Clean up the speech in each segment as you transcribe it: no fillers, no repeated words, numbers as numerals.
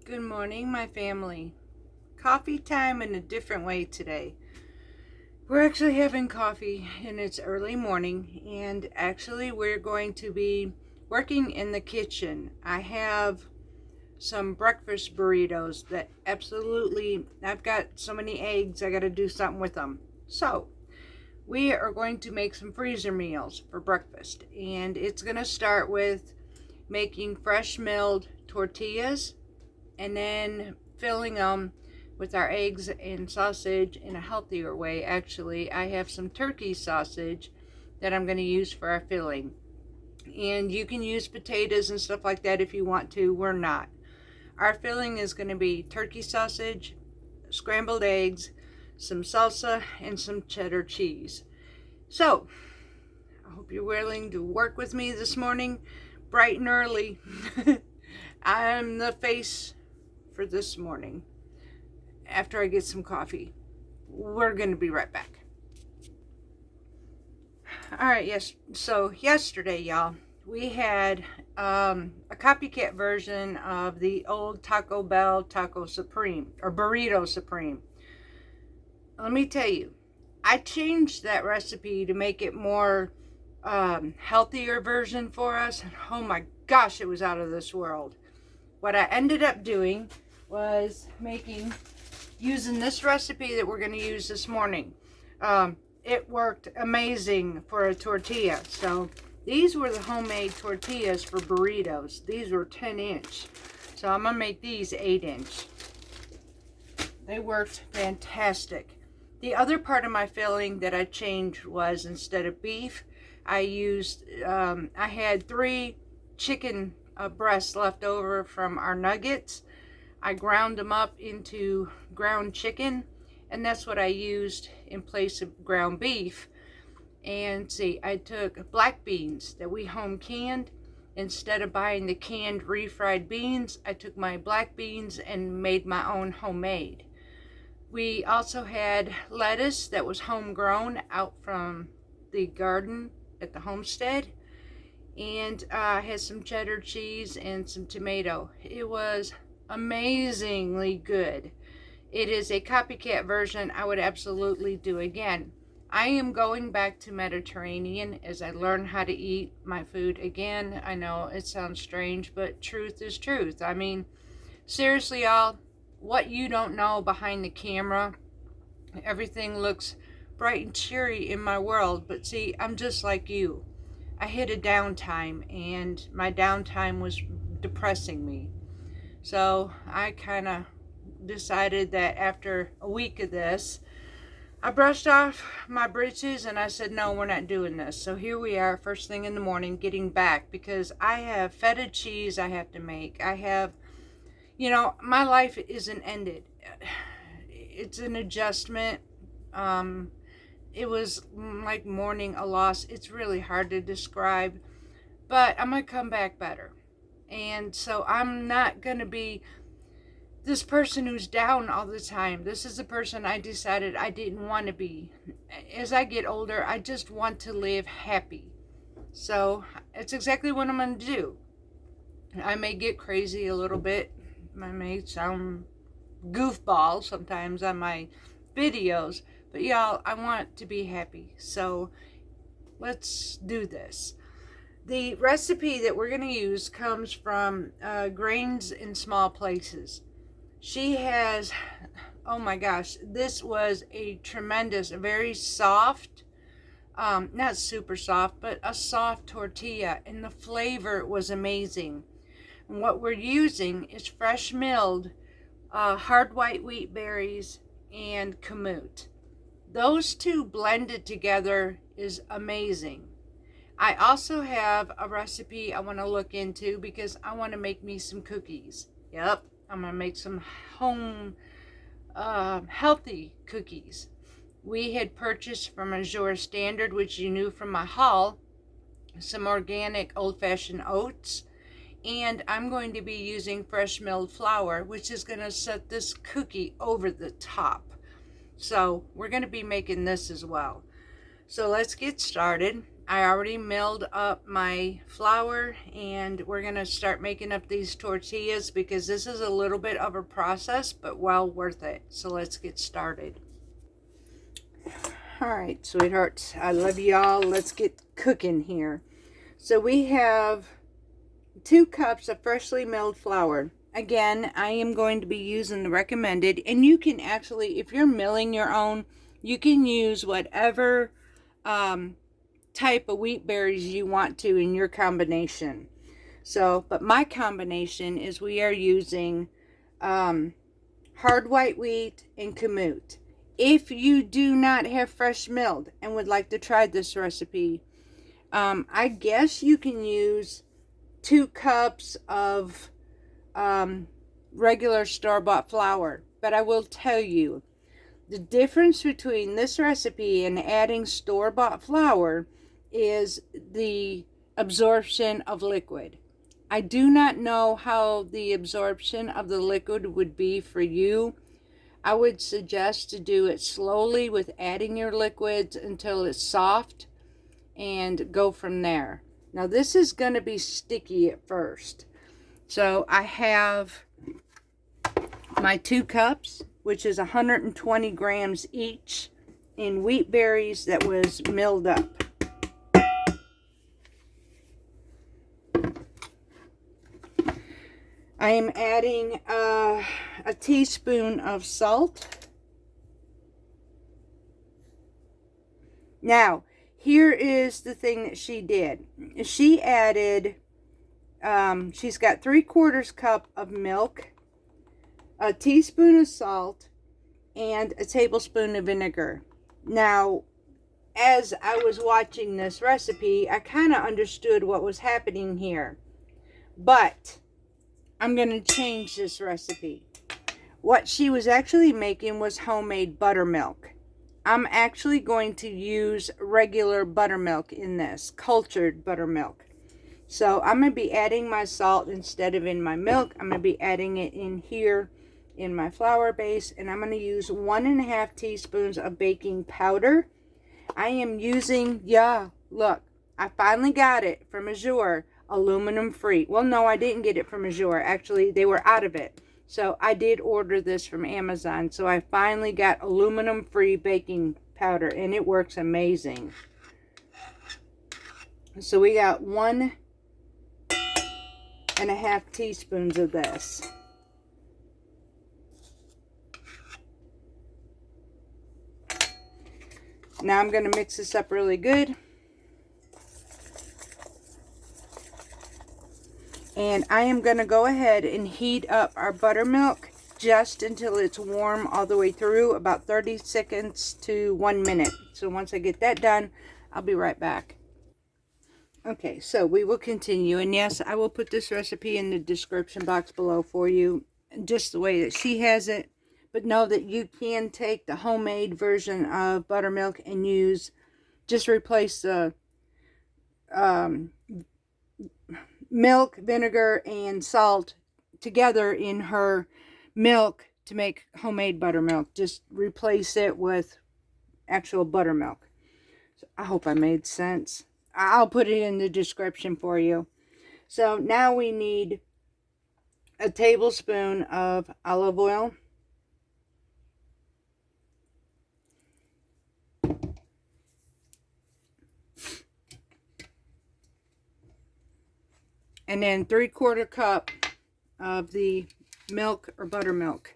Good morning, my family. Coffee time in a different way today. We're actually having coffee and it's early morning, and actually we're going to be working in the kitchen. I have some breakfast burritos that I've got so many eggs, I got to do something with them. So we are going to make some freezer meals for breakfast, and it's going to start with making fresh milled tortillas and then filling them with our eggs and sausage in a healthier way. Actually, I have some turkey sausage that I'm going to use for our filling. And you can use potatoes and stuff like that if you want to. We're not. Our filling is going to be turkey sausage, scrambled eggs, some salsa, and some cheddar cheese. So, I hope you're willing to work with me this morning, bright and early. I'm the face for this morning. After I get some coffee, we're going to be right back. Alright, yes. So yesterday, y'all, we had a copycat version of the old Taco Bell Taco Supreme, or Burrito Supreme. Let me tell you, I changed that recipe to make it more healthier version for us. And oh my gosh, it was out of this world. What I ended up doing was using this recipe that we're going to use this morning. It worked amazing for a tortilla. So these were the homemade tortillas for burritos. These were 10-inch. So I'm going to make these 8-inch. They worked fantastic. The other part of my filling that I changed was, instead of beef, I had 3 chicken breasts left over from our nuggets. I ground them up into ground chicken, and that's what I used in place of ground beef. And see, I took black beans that we home canned. Instead of buying the canned refried beans, I took my black beans and made my own homemade. We also had lettuce that was homegrown out from the garden at the homestead. And I had some cheddar cheese and some tomato. It was amazingly good. It is a copycat version I would absolutely do again. I am going back to Mediterranean as I learn how to eat my food again. I know it sounds strange, but truth is truth. I mean, seriously, y'all, what you don't know behind the camera, everything looks bright and cheery in my world, but see, I'm just like you. I hit a downtime, and my downtime was depressing me. So I kind of decided that after a week of this, I brushed off my britches and I said, no, we're not doing this. So here we are, first thing in the morning, getting back, because I have feta cheese I have to make. I have, my life isn't ended. It's an adjustment. It was like mourning a loss. It's really hard to describe, but I'm going to come back better. And so I'm not going to be this person who's down all the time. This is the person I decided I didn't want to be. As I get older, I just want to live happy. So it's exactly what I'm going to do. I may get crazy a little bit. I may sound goofball sometimes on my videos. But y'all, I want to be happy. So let's do this. The recipe that we're going to use comes from Grains in Small Places. She has, oh my gosh, this was a tremendous, very soft, not super soft, but a soft tortilla. And the flavor was amazing. And what we're using is fresh milled hard white wheat berries and Kamut. Those two blended together is amazing. I also have a recipe I want to look into because I want to make me some cookies. Yep, I'm going to make some home healthy cookies. We had purchased from Azure Standard, which you knew from my haul, some organic old-fashioned oats. And I'm going to be using fresh milled flour, which is going to set this cookie over the top. So we're going to be making this as well. So let's get started. I already milled up my flour, and we're going to start making up these tortillas because this is a little bit of a process, but well worth it. So let's get started. All right, sweethearts, I love y'all. Let's get cooking here. So we have 2 cups of freshly milled flour. Again, I am going to be using the recommended, and you can actually, if you're milling your own, you can use whatever type of wheat berries you want to in your combination. So, but my combination is we are using hard white wheat and Kamut. If you do not have fresh milled and would like to try this recipe, I guess you can use 2 cups of regular store-bought flour. But I will tell you, the difference between this recipe and adding store-bought flour is the absorption of liquid. I do not know how the absorption of the liquid would be for you. I would suggest to do it slowly with adding your liquids until it's soft and go from there. Now this is going to be sticky at first. So I have my 2 cups, which is 120 grams each in wheat berries that was milled up. I am adding a teaspoon of salt. Now, here is the thing that she did. She added, she's got 3/4 cup of milk, a teaspoon of salt, and a tablespoon of vinegar. Now, as I was watching this recipe, I kind of understood what was happening here. But I'm going to change this recipe. What she was actually making was homemade buttermilk. I'm actually going to use regular buttermilk in this, cultured buttermilk. So I'm going to be adding my salt instead of in my milk. I'm going to be adding it in here in my flour base, and I'm going to use 1.5 teaspoons of baking powder. I am using, look, I finally got it from Azure, aluminum free. Well, no, I didn't get it from Azure. Actually, they were out of it. So I did order this from Amazon. So I finally got aluminum free baking powder, and it works amazing. So we got 1.5 teaspoons of this. Now I'm going to mix this up really good. And I am going to go ahead and heat up our buttermilk just until it's warm all the way through, about 30 seconds to 1 minute. So once I get that done, I'll be right back. Okay, so we will continue. And yes, I will put this recipe in the description box below for you, just the way that she has it. But know that you can take the homemade version of buttermilk and use, just replace the milk, vinegar, and salt together in her milk to make homemade buttermilk. Just replace it with actual buttermilk. So I hope I made sense. I'll put it in the description for you. So now we need a tablespoon of olive oil. And then 3/4 cup of the milk or buttermilk.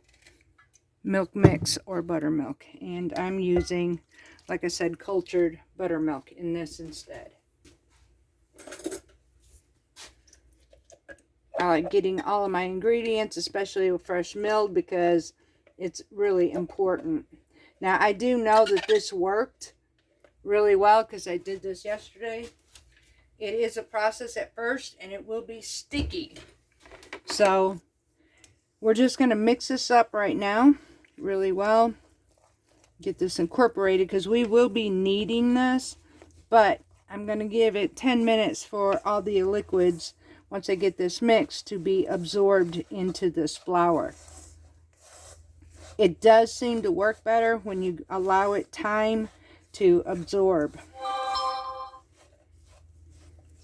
Milk mix or buttermilk. And I'm using, like I said, cultured buttermilk in this instead. I like getting all of my ingredients, especially with fresh milled, because it's really important. Now, I do know that this worked really well because I did this yesterday. It is a process at first, and it will be sticky. So we're just going to mix this up right now really well. Get this incorporated because we will be kneading this. But I'm going to give it 10 minutes for all the liquids, once I get this mixed, to be absorbed into this flour. It does seem to work better when you allow it time to absorb.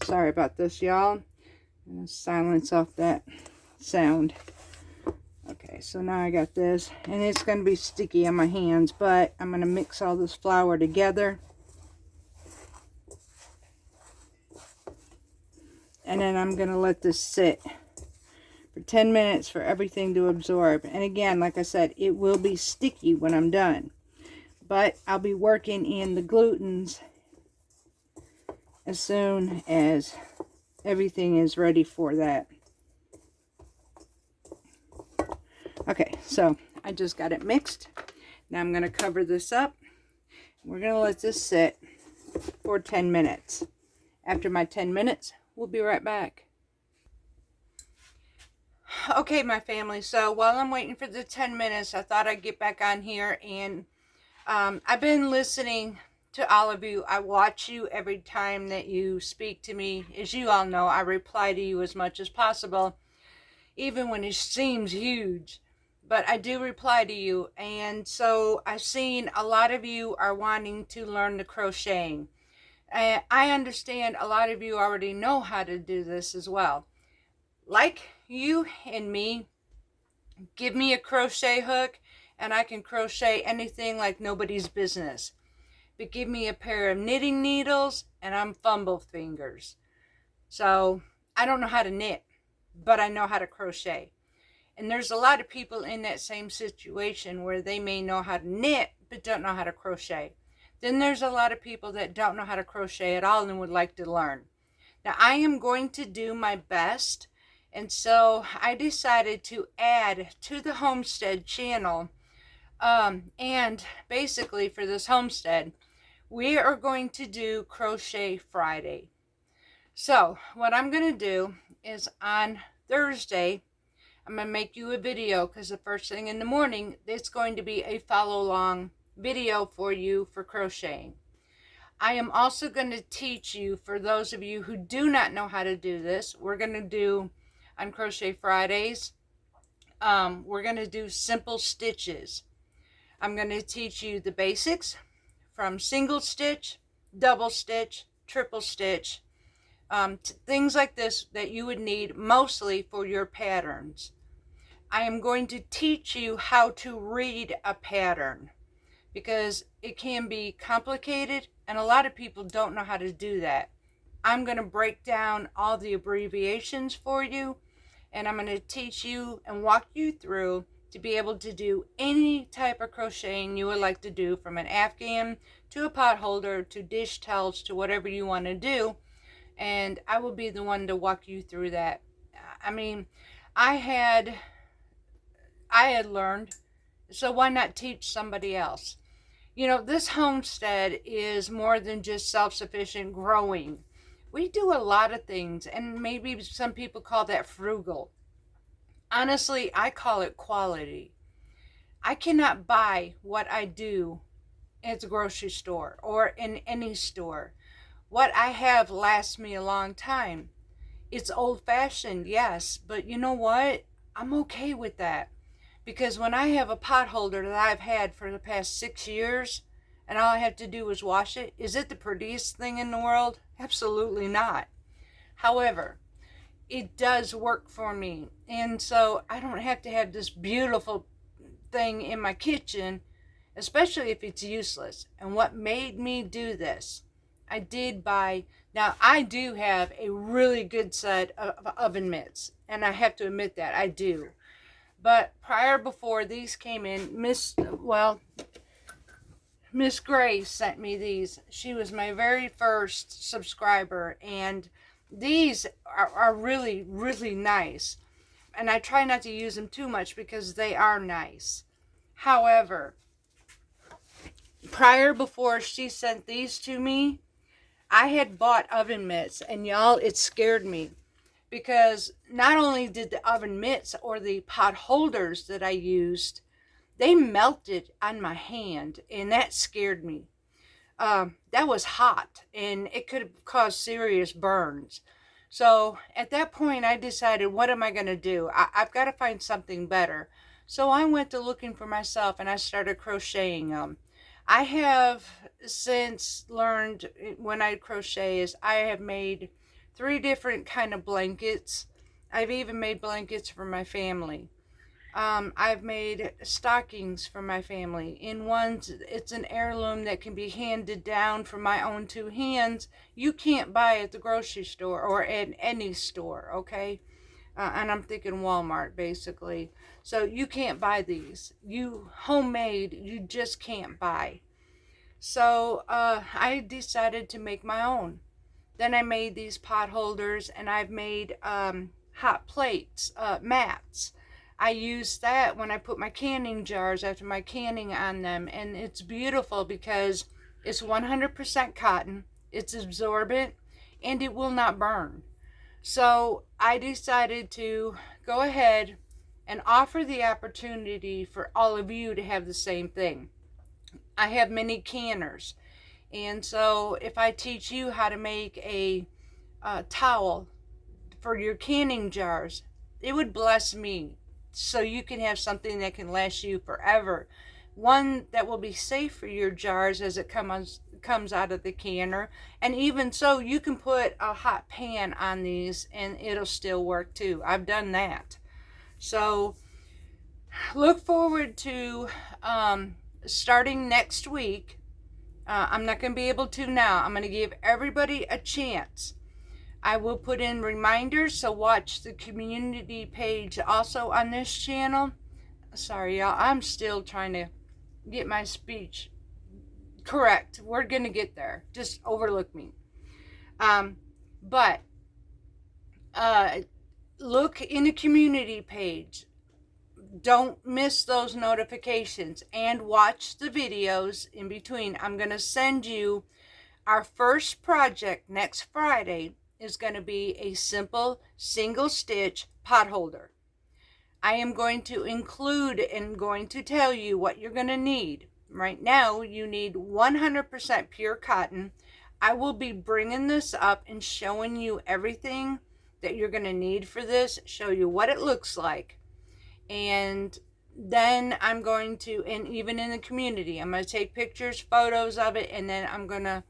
Sorry about this, y'all. I'm going to silence off that sound. Okay, so now I got this, and it's going to be sticky on my hands, but I'm going to mix all this flour together. And then I'm going to let this sit for 10 minutes for everything to absorb. And again, like I said, it will be sticky when I'm done. But I'll be working in the glutens as soon as everything is ready for that. Okay, so I just got it mixed. Now I'm going to cover this up. We're going to let this sit for 10 minutes. After my 10 minutes, we'll be right back. Okay, my family, so while I'm waiting for the 10 minutes, I thought I'd get back on here, and I've been listening to all of you. I watch you every time that you speak to me. As you all know, I reply to you as much as possible, even when it seems huge. But I do reply to you, and so I've seen a lot of you are wanting to learn the crocheting. And I understand a lot of you already know how to do this as well. Like you and me, give me a crochet hook and I can crochet anything like nobody's business. But give me a pair of knitting needles and I'm fumble fingers. So I don't know how to knit, but I know how to crochet. And there's a lot of people in that same situation where they may know how to knit, but don't know how to crochet. Then there's a lot of people that don't know how to crochet at all and would like to learn. Now I am going to do my best. And so I decided to add to the homestead channel. And basically for this homestead, we are going to do Crochet Friday. So what I'm going to do is on Thursday, I'm going to make you a video because the first thing in the morning, it's going to be a follow along video for you for crocheting. I am also going to teach you, for those of you who do not know how to do this, we're going to do on Crochet Fridays, we're going to do simple stitches. I'm going to teach you the basics from single stitch, double stitch, triple stitch, things like this that you would need mostly for your patterns. I am going to teach you how to read a pattern because it can be complicated and a lot of people don't know how to do that. I'm going to break down all the abbreviations for you, and I'm going to teach you and walk you through to be able to do any type of crocheting you would like to do, from an Afghan to a pot holder to dish towels to whatever you want to do. And I will be the one to walk you through that. I mean, I had learned, so why not teach somebody else? You know, this homestead is more than just self-sufficient growing. We do a lot of things, and maybe some people call that frugal. Honestly, I call it quality. I cannot buy what I do at the grocery store or in any store. What I have lasts me a long time. It's old-fashioned, yes, but you know what? I'm okay with that. Because when I have a pot holder that I've had for the past 6 years, and all I have to do is wash it, is it the prettiest thing in the world? Absolutely not. However, it does work for me. And so I don't have to have this beautiful thing in my kitchen, especially if it's useless. And what made me do this, I did buy, now I do have a really good set of oven mitts. And I have to admit that, I do. But before these came in, Miss Grace sent me these. She was my very first subscriber, and these are really, really nice. And I try not to use them too much because they are nice. However, before she sent these to me, I had bought oven mitts, and y'all, it scared me. Because not only did the oven mitts or the pot holders that I used, they melted on my hand, and that scared me. That was hot, and it could have caused serious burns. So at that point, I decided, what am I going to do? I've got to find something better. So I went to looking for myself, and I started crocheting them. I have since learned when I crochet is I have made 3 different kind of blankets. I've even made blankets for my family. I've made stockings for my family. In ones, it's an heirloom that can be handed down from my own 2 hands. You can't buy at the grocery store or at any store, okay? And I'm thinking Walmart, basically. So you can't buy these. You homemade, you just can't buy. So I decided to make my own. Then I made these pot holders, and I've made hot plates, mats. I use that when I put my canning jars after my canning on them, and it's beautiful because it's 100% cotton, it's absorbent, and it will not burn. So I decided to go ahead and offer the opportunity for all of you to have the same thing. I have many canners, and so if I teach you how to make a towel for your canning jars, it would bless me, so you can have something that can last you forever. One that will be safe for your jars as it comes out of the canner. And even so, you can put a hot pan on these and it'll still work too. I've done that. So look forward to starting next week. I'm not going to be able to now. I'm going to give everybody a chance. I will put in reminders, so watch the community page also on this channel. Sorry, y'all. I'm still trying to get my speech correct. We're going to get there. Just overlook me. But look in the community page. Don't miss those notifications and watch the videos in between. I'm going to send you our first project next Friday. Is going to be a simple single stitch pot holder. I am going to include and going to tell you what you're going to need. Right now, you need 100% pure cotton. I will be bringing this up and showing you everything that you're going to need for this, show you what it looks like. And then I'm going to, and even in the community, I'm going to take pictures, photos of it, and then I'm going to,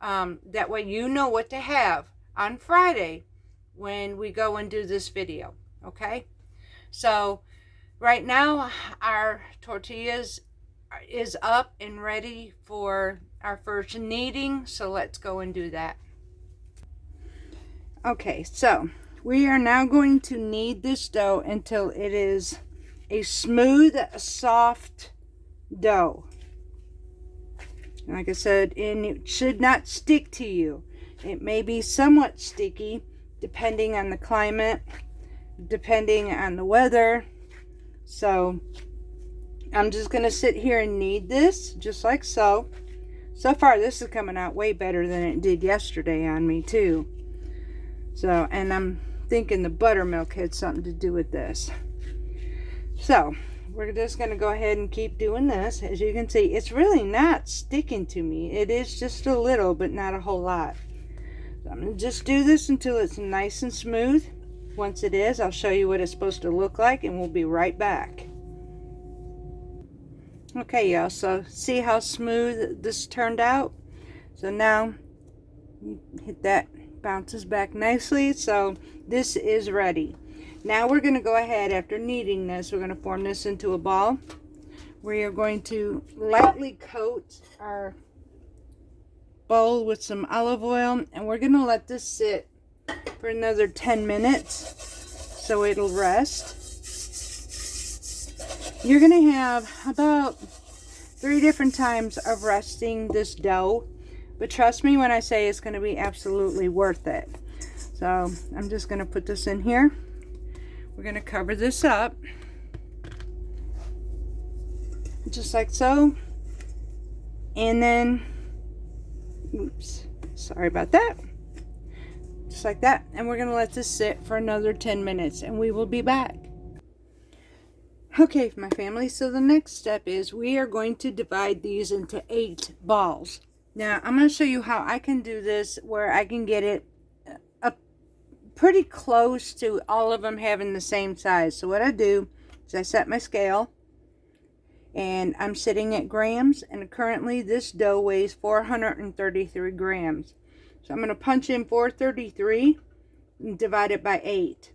that way you know what to have on Friday when we go and do this video, okay? So right now our tortillas is up and ready for our first kneading, so let's go and do that. Okay, so we are now going to knead this dough until it is a smooth, soft dough. Like I said, and it should not stick to you. It may be somewhat sticky depending on the climate, depending on the weather. So I'm just going to sit here and knead this just like so. So far this is coming out way better than it did yesterday on me too. So, and I'm thinking the buttermilk had something to do with this. So we're just going to go ahead and keep doing this. As you can see, it's really not sticking to me. It is just a little, but not a whole lot. So I'm going to just do this until it's nice and smooth. Once it is, I'll show you what it's supposed to look like, and we'll be right back. Okay, y'all, so see how smooth this turned out? So now, you hit that, bounces back nicely. So this is ready. Now we're going to go ahead, after kneading this, we're going to form this into a ball. We are going to lightly coat our bowl with some olive oil, and we're going to let this sit for another 10 minutes so it'll rest. You're going to have about 3 different times of resting this dough, but trust me when I say it's going to be absolutely worth it. So I'm just going to put this in here. We're going to cover this up just like so, and then oops, sorry about that, just like that, and we're going to let this sit for another 10 minutes and we will be back. Okay, my family, so the next step is we are going to divide these into 8 balls. Now I'm going to show you how I can do this where I can get it pretty close to all of them having the same size. So what I do is I set my scale, and I'm sitting at grams, and currently this dough weighs 433 grams. So I'm going to punch in 433, and divide it by 8.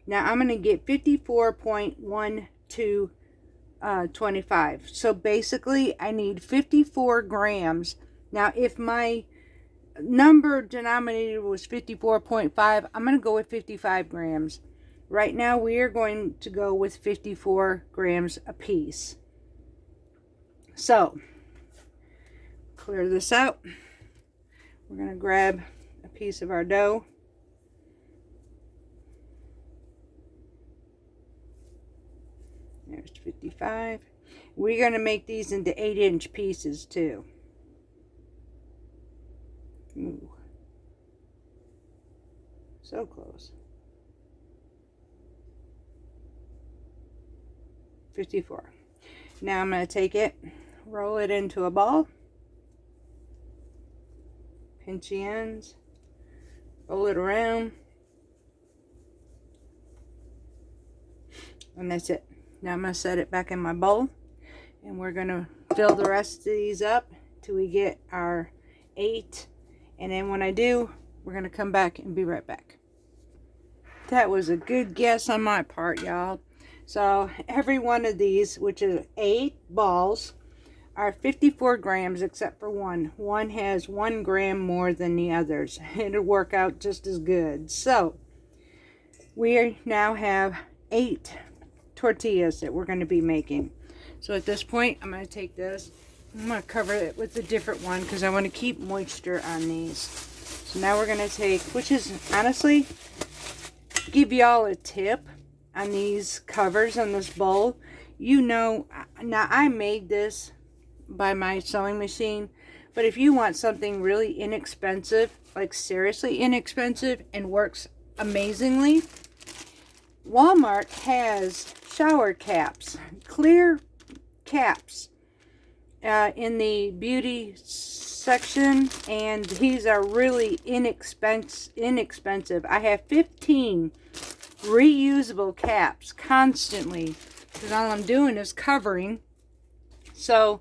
Now I'm going to get 54.1225. So basically I need 54 grams. Now if my number denominator was 54.5, I'm going to go with 55 grams. Right now we are going to go with 54 grams a piece. So clear this out. We're going to grab a piece of our dough. There's 55. We're going to make these into 8-inch pieces too. Ooh. So close. 54. Now I'm going to take it, roll it into a ball, pinch the ends, roll it around, and that's it. Now I'm going to set it back in my bowl, and we're going to fill the rest of these up till we get our 8, and then when I do, we're going to come back and be right back. That was a good guess on my part, y'all. So every one of these, which is 8 balls, are 54 grams except for one. One has 1 gram more than the others. It'll work out just as good. So we now have 8 tortillas that we're going to be making. So at this point, I'm going to take this. I'm going to cover it with a different one because I want to keep moisture on these. So now we're going to take, which is honestly, give y'all a tip on these covers on this bowl. You know, now I made this by my sewing machine, but if you want something really inexpensive, like seriously inexpensive and works amazingly, Walmart has shower caps, clear caps in the beauty section, and these are really inexpensive. I have 15 reusable caps constantly because all I'm doing is covering. So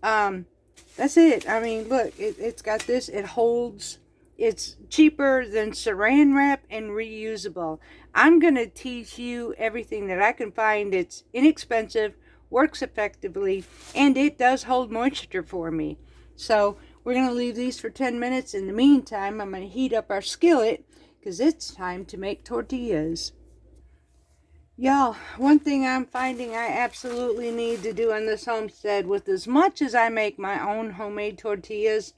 that's it. I mean, look, it's got this. It holds. It's cheaper than saran wrap and reusable. I'm going to teach you everything that I can find. It's inexpensive, works effectively, and it does hold moisture for me. So we're going to leave these for 10 minutes. In the meantime, I'm going to heat up our skillet because it's time to make tortillas. Y'all, one thing I'm finding I absolutely need to do on this homestead, with as much as I make my own homemade tortillas,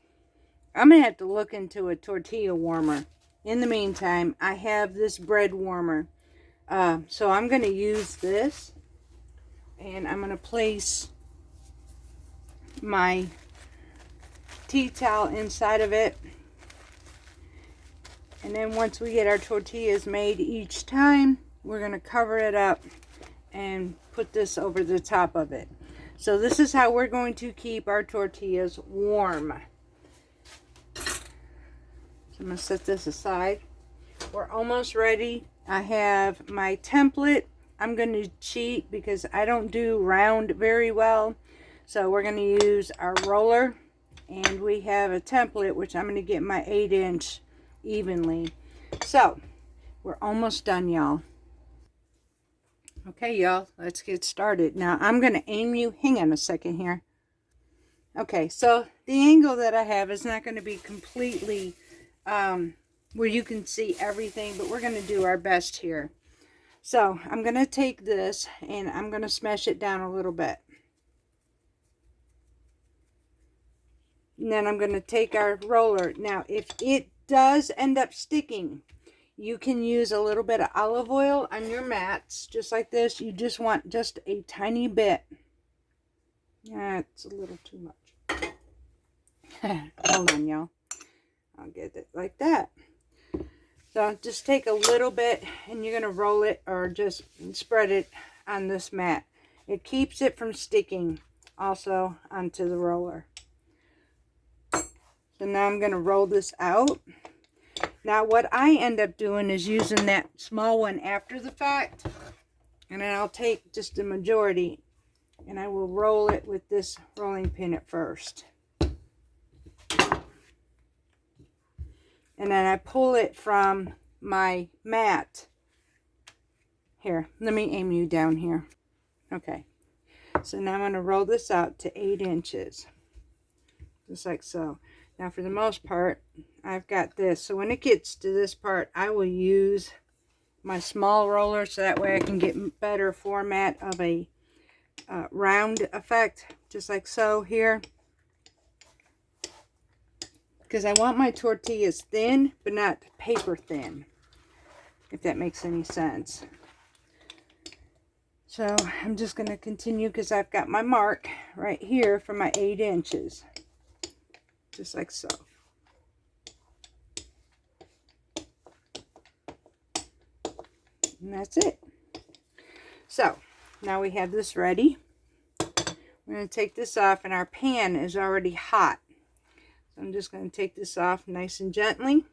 I'm going to have to look into a tortilla warmer. In the meantime, I have this bread warmer. So I'm going to use this, and I'm going to place my tea towel inside of it. And then once we get our tortillas made each time, we're going to cover it up and put this over the top of it. So this is how we're going to keep our tortillas warm. So I'm going to set this aside. We're almost ready. I have my template. I'm going to cheat because I don't do round very well. So we're going to use our roller. And we have a template, which I'm going to get my 8-inch evenly. So we're almost done, y'all. Okay, y'all, let's get started. Now, I'm going to aim you. Hang on a second here. Okay, so the angle that I have is not going to be completely where you can see everything, but we're going to do our best here. So, I'm going to take this, and I'm going to smash it down a little bit. And then I'm going to take our roller. Now, if it does end up sticking, you can use a little bit of olive oil on your mats, just like this. You just want just a tiny bit. That's a little too much. Hold on, y'all. I'll get it like that. So just take a little bit, and you're going to roll it or just spread it on this mat. It keeps it from sticking also onto the roller. So now I'm going to roll this out. Now what I end up doing is using that small one after the fact, and then I'll take just the majority and I will roll it with this rolling pin at first. And then I pull it from my mat. Here, let me aim you down here. Okay, so now I'm going to roll this out to 8 inches. Just like so. Now for the most part, I've got this. So when it gets to this part, I will use my small roller so that way I can get better format of a round effect. Just like so here. Because I want my tortillas thin, but not paper thin. If that makes any sense. So I'm just going to continue because I've got my mark right here for my 8 inches. Just like so. And that's it. So now we have this ready. We're going to take this off, and our pan is already hot. So I'm just going to take this off nice and gently.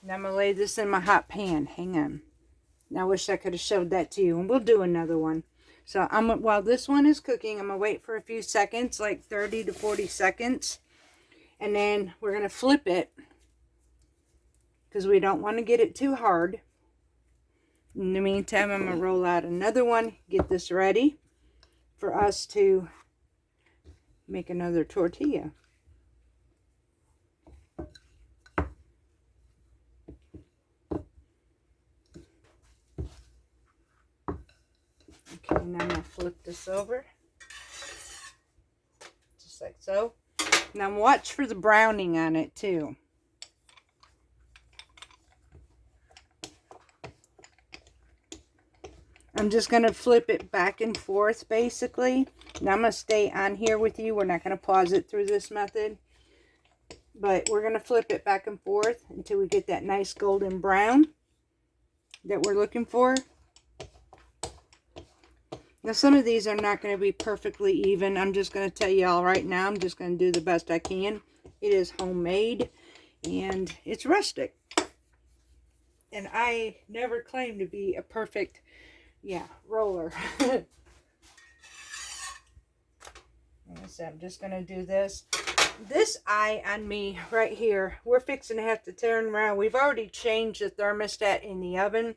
Now I'm going to lay this in my hot pan. Hang on. Now I wish I could have showed that to you, and we'll do another one. So while this one is cooking, I'm going to wait for a few seconds, like 30 to 40 seconds. And then we're going to flip it because we don't want to get it too hard. In the meantime, I'm going to roll out another one, get this ready for us to make another tortilla. Okay, now I'm going to flip this over. Just like so. Now watch for the browning on it too. I'm just going to flip it back and forth basically. Now I'm going to stay on here with you. We're not going to pause it through this method. But we're going to flip it back and forth until we get that nice golden brown that we're looking for. Now some of these are not going to be perfectly even. I'm just going to tell you all right now. I'm just going to do the best I can. It is homemade and it's rustic. And I never claim to be a perfect, roller. Like I said, I'm just going to do this. This eye on me right here, we're fixing to have to turn around. We've already changed the thermostat in the oven.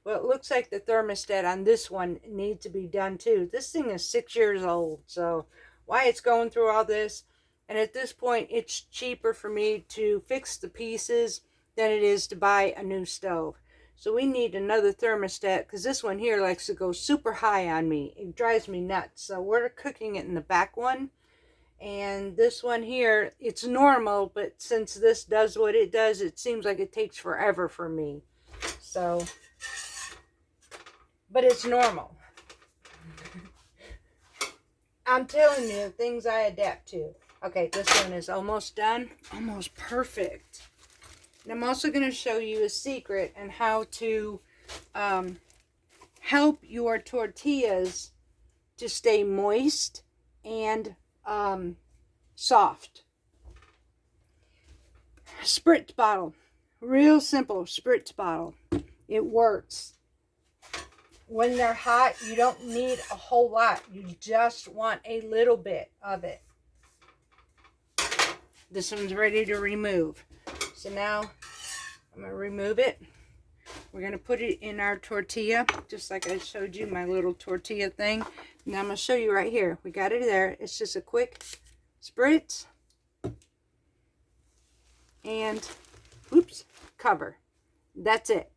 Well, it looks like the thermostat on this one needs to be done too. This thing is 6 years old, so why it's going through all this. And at this point, it's cheaper for me to fix the pieces than it is to buy a new stove. So we need another thermostat because this one here likes to go super high on me. It drives me nuts. So we're cooking it in the back one. And this one here, it's normal, but since this does what it does, it seems like it takes forever for me. So... but it's normal. I'm telling you, things I adapt to. Okay, this one is almost done. Almost perfect. And I'm also going to show you a secret on how to help your tortillas to stay moist and soft. Spritz bottle. Real simple spritz bottle. It works. When they're hot, you don't need a whole lot. You just want a little bit of it. This one's ready to remove. So now I'm going to remove it. We're going to put it in our tortilla, just like I showed you my little tortilla thing. Now I'm going to show you right here. We got it there. It's just a quick spritz. And, oops, cover. That's it.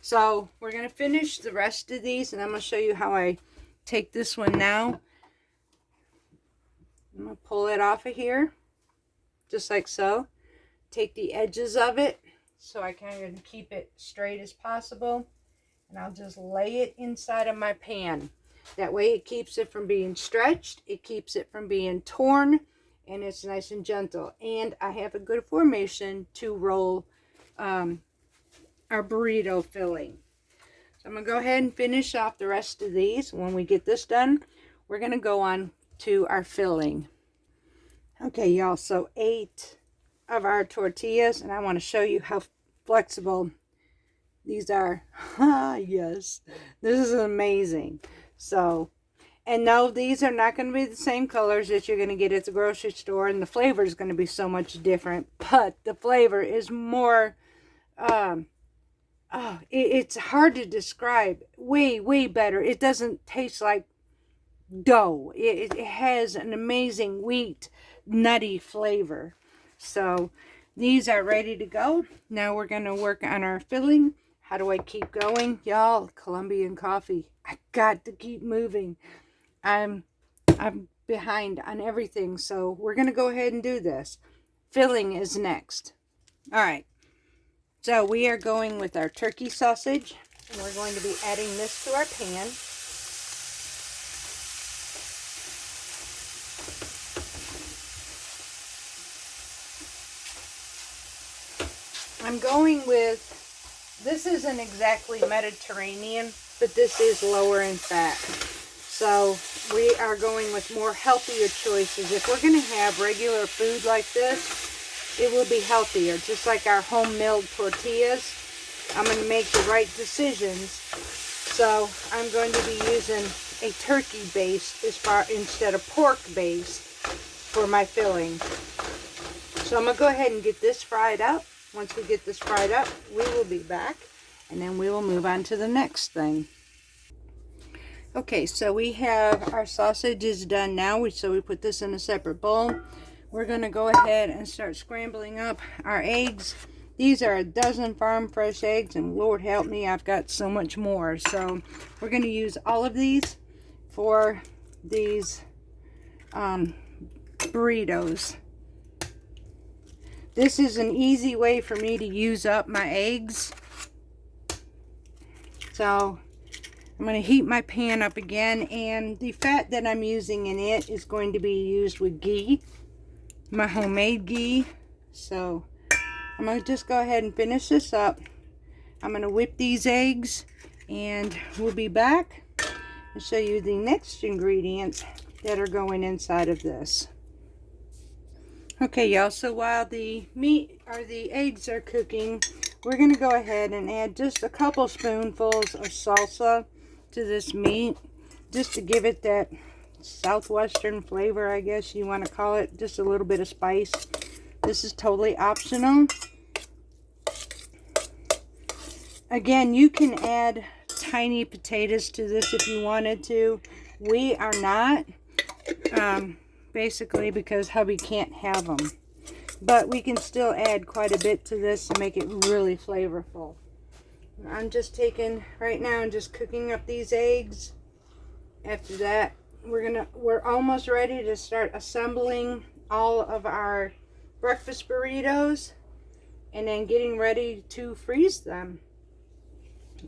So we're going to finish the rest of these, and I'm going to show you how I take this one now. I'm going to pull it off of here, just like so. Take the edges of it, so I can keep it straight as possible. And I'll just lay it inside of my pan. That way it keeps it from being stretched, it keeps it from being torn, and it's nice and gentle. And I have a good formation to roll our burrito filling. So I'm going to go ahead and finish off the rest of these. When we get this done, we're going to go on to our filling. Okay, y'all, so 8 of our tortillas, and I want to show you how flexible these are. Yes, this is amazing. So, And no, these are not going to be the same colors that you're going to get at the grocery store, and the flavor is going to be so much different. But the flavor is more, it's hard to describe. Way better. It doesn't taste like dough. It has an amazing wheat, nutty flavor. So these are ready to go. Now we're going to work on our filling. How do I keep going? Y'all, Colombian coffee. I got to keep moving. I'm behind on everything, so we're going to go ahead and do this. Filling is next. All right. So we are going with our turkey sausage, and we're going to be adding this to our pan. I'm going with, this isn't exactly Mediterranean, but this is lower in fat. So we are going with more healthier choices. If we're going to have regular food like this, it will be healthier. Just like our home milled tortillas, I'm going to make the right decisions. So I'm going to be using a turkey base instead of pork base for my filling. So I'm going to go ahead and get this fried up. Once we get this fried up, we will be back, and then we will move on to the next thing. Okay, so we have our sausages done now, so we put this in a separate bowl. We're going to go ahead and start scrambling up our eggs. These are a dozen farm fresh eggs, and Lord help me, I've got so much more. So we're going to use all of these for these burritos. This is an easy way for me to use up my eggs. So I'm going to heat my pan up again, and the fat that I'm using in it is going to be used with ghee, my homemade ghee. So I'm going to just go ahead and finish this up. I'm going to whip these eggs, and we'll be back and show you the next ingredients that are going inside of this. Okay, y'all, so while the meat or the eggs are cooking, we're going to go ahead and add just a couple spoonfuls of salsa to this meat, just to give it that southwestern flavor, I guess you want to call it, just a little bit of spice. This is totally optional. Again, you can add tiny potatoes to this if you wanted to. We are not. Basically because hubby can't have them, but we can still add quite a bit to this to make it really flavorful. I'm just taking right now and just cooking up these eggs. After that, we're almost ready to start assembling all of our breakfast burritos and then getting ready to freeze them.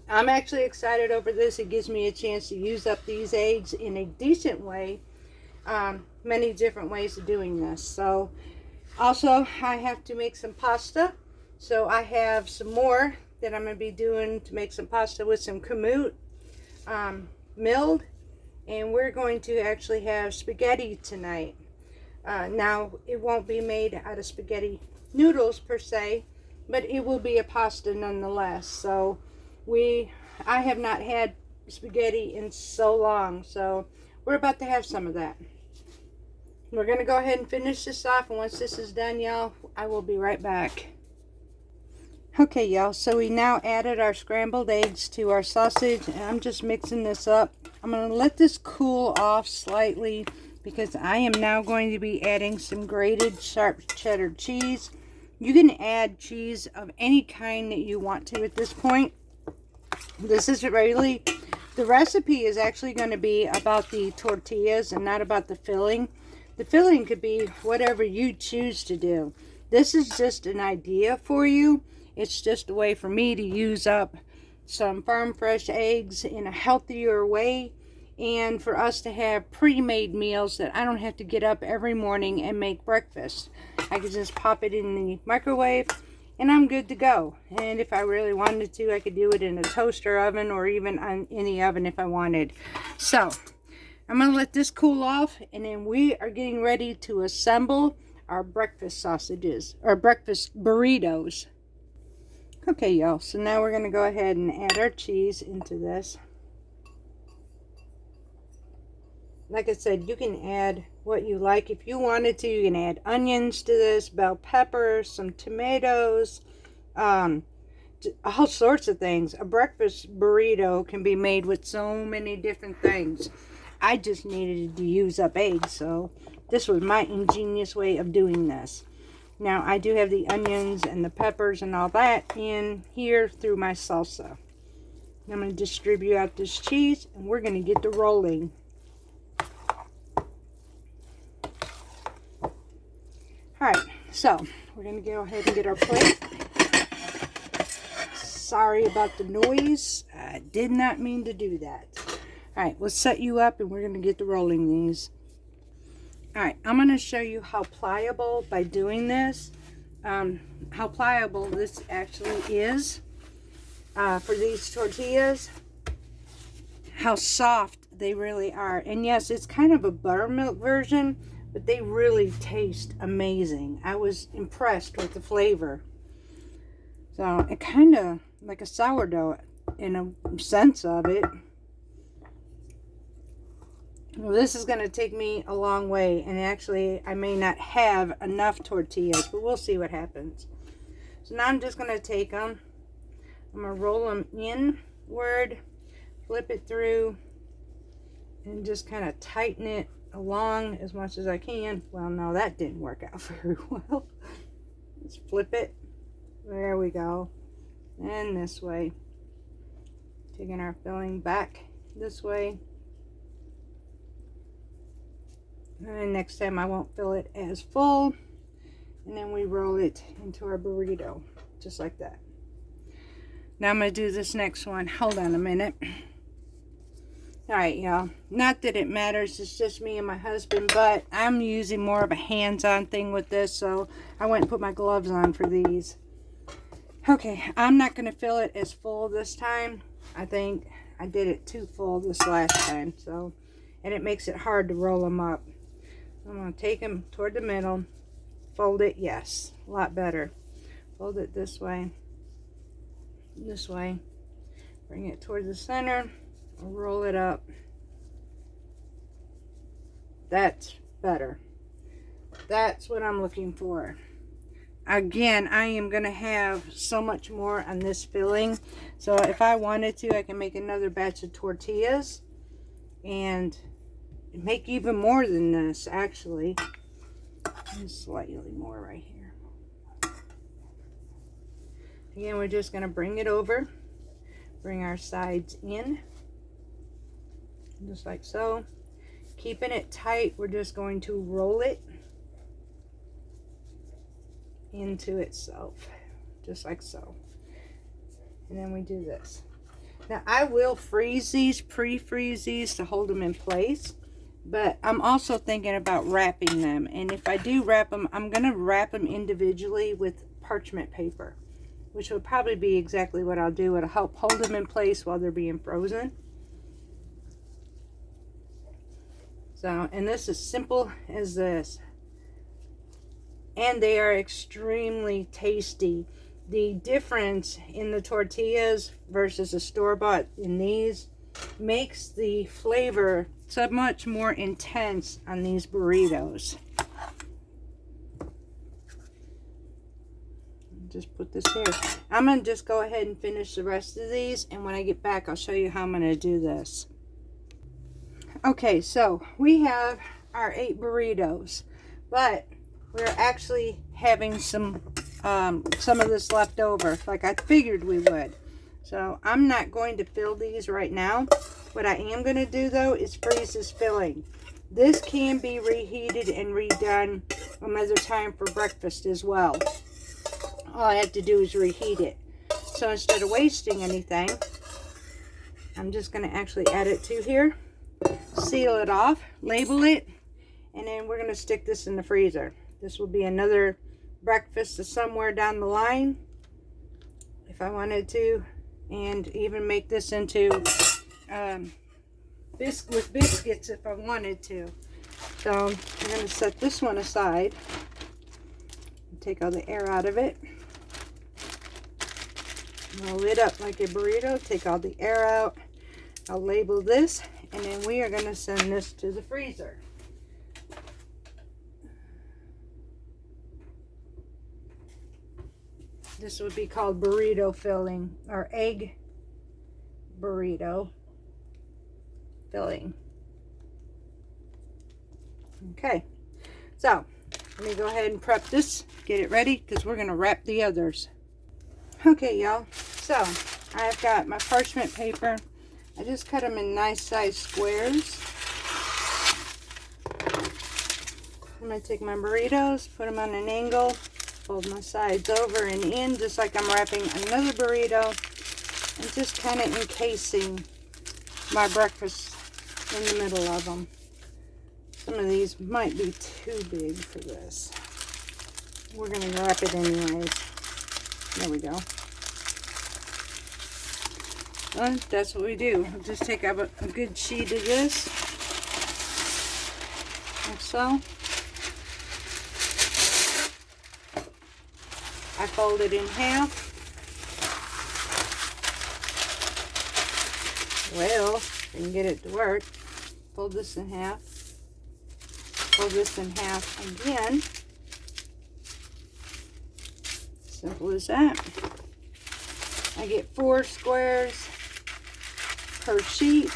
I'm actually excited over this. It gives me a chance to use up these eggs in a decent way. Many different ways of doing this. So also I have to make some pasta, so I have some more that I'm going to be doing to make some pasta with some Kamut milled, and we're going to actually have spaghetti tonight. Now it won't be made out of spaghetti noodles per se, but it will be a pasta nonetheless. So I have not had spaghetti in so long, so we're about to have some of that. We're going to go ahead and finish this off, and once this is done, y'all, I will be right back. Okay, y'all, so we now added our scrambled eggs to our sausage, and I'm just mixing this up. I'm going to let this cool off slightly because I am now going to be adding some grated sharp cheddar cheese. You can add cheese of any kind that you want to at this point. This is really, the recipe is actually going to be about the tortillas and not about the filling. The filling could be whatever you choose to do. This is just an idea for you. It's just a way for me to use up some farm fresh eggs in a healthier way, and for us to have pre-made meals that I don't have to get up every morning and make breakfast. I can just pop it in the microwave and I'm good to go. And if I really wanted to, I could do it in a toaster oven or even in the oven if I wanted. So I'm going to let this cool off, and then we are getting ready to assemble our breakfast sausages, or breakfast burritos. Okay, y'all, so now we're going to go ahead and add our cheese into this. like I said, you can add what you like. If you wanted to, you can add onions to this, bell peppers, some tomatoes, all sorts of things. A breakfast burrito can be made with so many different things. I just needed to use up eggs, so this was my ingenious way of doing this. Now, I do have the onions and the peppers and all that in here through my salsa. I'm going to distribute out this cheese, and we're going to get to rolling. Alright, so we're going to go ahead and get our plate. Sorry about the noise. I did not mean to do that. Alright, we'll set you up and we're going to get to rolling these. Alright, I'm going to show you how pliable by doing this. How pliable this actually is for these tortillas. How soft they really are. And yes, it's kind of a buttermilk version, but they really taste amazing. I was impressed with the flavor. So it kind of like a sourdough in a sense of it. Well, this is going to take me a long way, and actually I may not have enough tortillas, but we'll see what happens. So now I'm just going to take them. I'm going to roll them inward, flip it through, and just kind of tighten it along as much as I can. Well, no, that didn't work out very well. Let's flip it. There we go. And this way. Taking our filling back this way. And next time I won't fill it as full. And then we roll it into our burrito. Just like that. Now I'm going to do this next one. Hold on a minute. Alright, y'all. Not that it matters. It's just me and my husband. But I'm using more of a hands-on thing with this. So I went and put my gloves on for these. Okay. I'm not going to fill it as full this time. I think I did it too full this last time. So, and it makes it hard to roll them up. I'm going to take them toward the middle. Fold it. Yes. A lot better. Fold it this way. This way. Bring it toward the center. Roll it up. That's better. That's what I'm looking for. Again, I am going to have so much more on this filling. So if I wanted to, I can make another batch of tortillas and make even more than this, actually. Just slightly more right here. Again, we're just going to bring it over. Bring our sides in. Just like so. Keeping it tight, we're just going to roll it into itself. Just like so. And then we do this. Now, I will freeze these, pre-freeze these to hold them in place. But I'm also thinking about wrapping them. And if I do wrap them, I'm going to wrap them individually with parchment paper. Which will probably be exactly what I'll do. It'll help hold them in place while they're being frozen. So, and this is simple as this. And they are extremely tasty. The difference in the tortillas versus the store-bought in these makes the flavor so much more intense on these burritos. Just put this here. I'm going to just go ahead and finish the rest of these, and when I get back I'll show you how I'm going to do this. Okay, so we have our 8 burritos, but we're actually having some of this left over, like I figured we would. So I'm not going to fill these right now. What I am going to do though is freeze this filling. This can be reheated and redone another time for breakfast as well. All I have to do is reheat it. So instead of wasting anything, I'm just going to actually add it to here. Seal it off, label it, and then we're going to stick this in the freezer. This will be another breakfast to somewhere down the line if I wanted to, and even make this into with biscuits if I wanted to. So I'm going to set this one aside and take all the air out of it. Roll it up like a burrito, take all the air out. I'll label this And then we are going to send this to the freezer. This would be called burrito filling, or egg burrito filling. Okay, so let me go ahead and prep this, get it ready, because we're going to wrap the others. Okay, y'all, so I've got my parchment paper. I just cut them in nice size squares. I'm going to take my burritos, put them on an angle, fold my sides over and in, just like I'm wrapping another burrito, and just kind of encasing my breakfast in the middle of them. Some of these might be too big for this. We're going to wrap it anyways. There we go. Well, that's what we do. We'll just take up a good sheet of this, like so. I fold it in half. Well, I can get it to work. Fold this in half. Fold this in half again. Simple as that. I get 4 squares per sheet.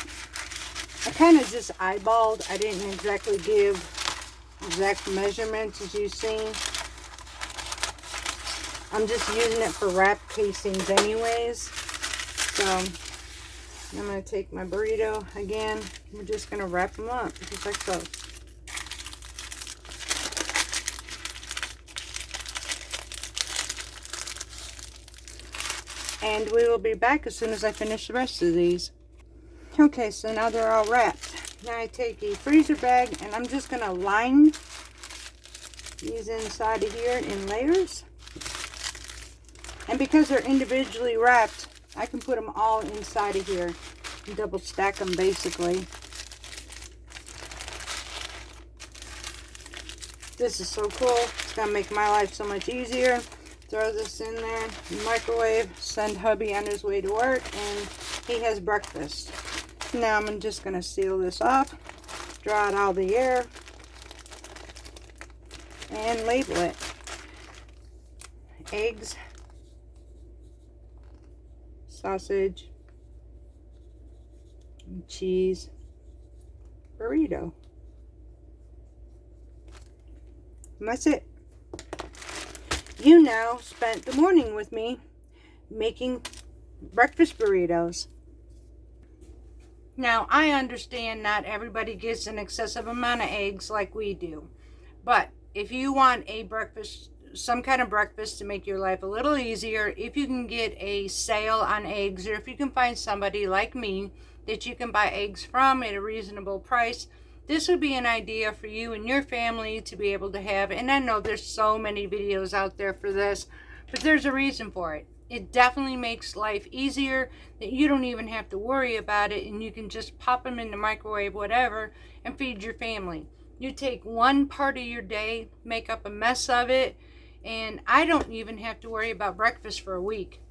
I kind of just eyeballed. I didn't exactly give exact measurements, as you've seen. I'm just using it for wrap casings anyways. So I'm going to take my burrito again. We're just going to wrap them up just like so. And we will be back as soon as I finish the rest of these. Okay, so now they're all wrapped. Now I take a freezer bag and I'm just going to line these inside of here in layers. And because they're individually wrapped, I can put them all inside of here and double stack them basically. This is so cool. It's going to make my life so much easier. Throw this in there, microwave, send hubby on his way to work, and he has breakfast. Now I'm just going to seal this off, draw out all the air, and label it. Eggs, sausage, and cheese, burrito. And that's it. You now spent the morning with me making breakfast burritos. Now, I understand not everybody gets an excessive amount of eggs like we do. But if you want a breakfast, some kind of breakfast to make your life a little easier, if you can get a sale on eggs, or if you can find somebody like me that you can buy eggs from at a reasonable price, this would be an idea for you and your family to be able to have. And I know there's so many videos out there for this, but there's a reason for it. It definitely makes life easier, that you don't even have to worry about it, and you can just pop them in the microwave, whatever, and feed your family. You take one part of your day, make up a mess of it, and I don't even have to worry about breakfast for a week.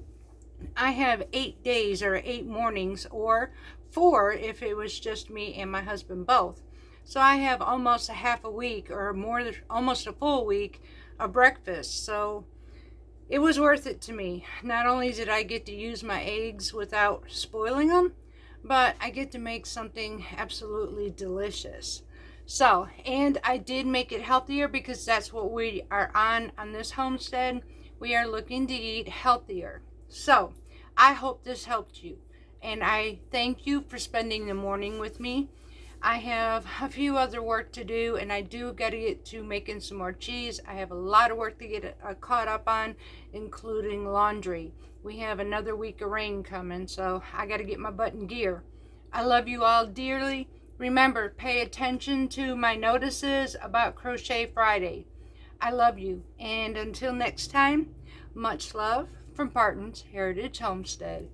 I have 8 days or 8 mornings, or 4 if it was just me and my husband both. So I have almost a half a week, or more, almost a full week of breakfast. So it was worth it to me. Not only did I get to use my eggs without spoiling them, but I get to make something absolutely delicious. So, and I did make it healthier, because that's what we are on this homestead. We are looking to eat healthier. So I hope this helped you, and I thank you for spending the morning with me. I have a few other work to do, and I do got to get to making some more cheese. I have a lot of work to get caught up on, including laundry. We have another week of rain coming, so I got to get my butt in gear. I love you all dearly. Remember, pay attention to my notices about Crochet Friday. I love you, and until next time, much love from Barton's Heritage Homestead.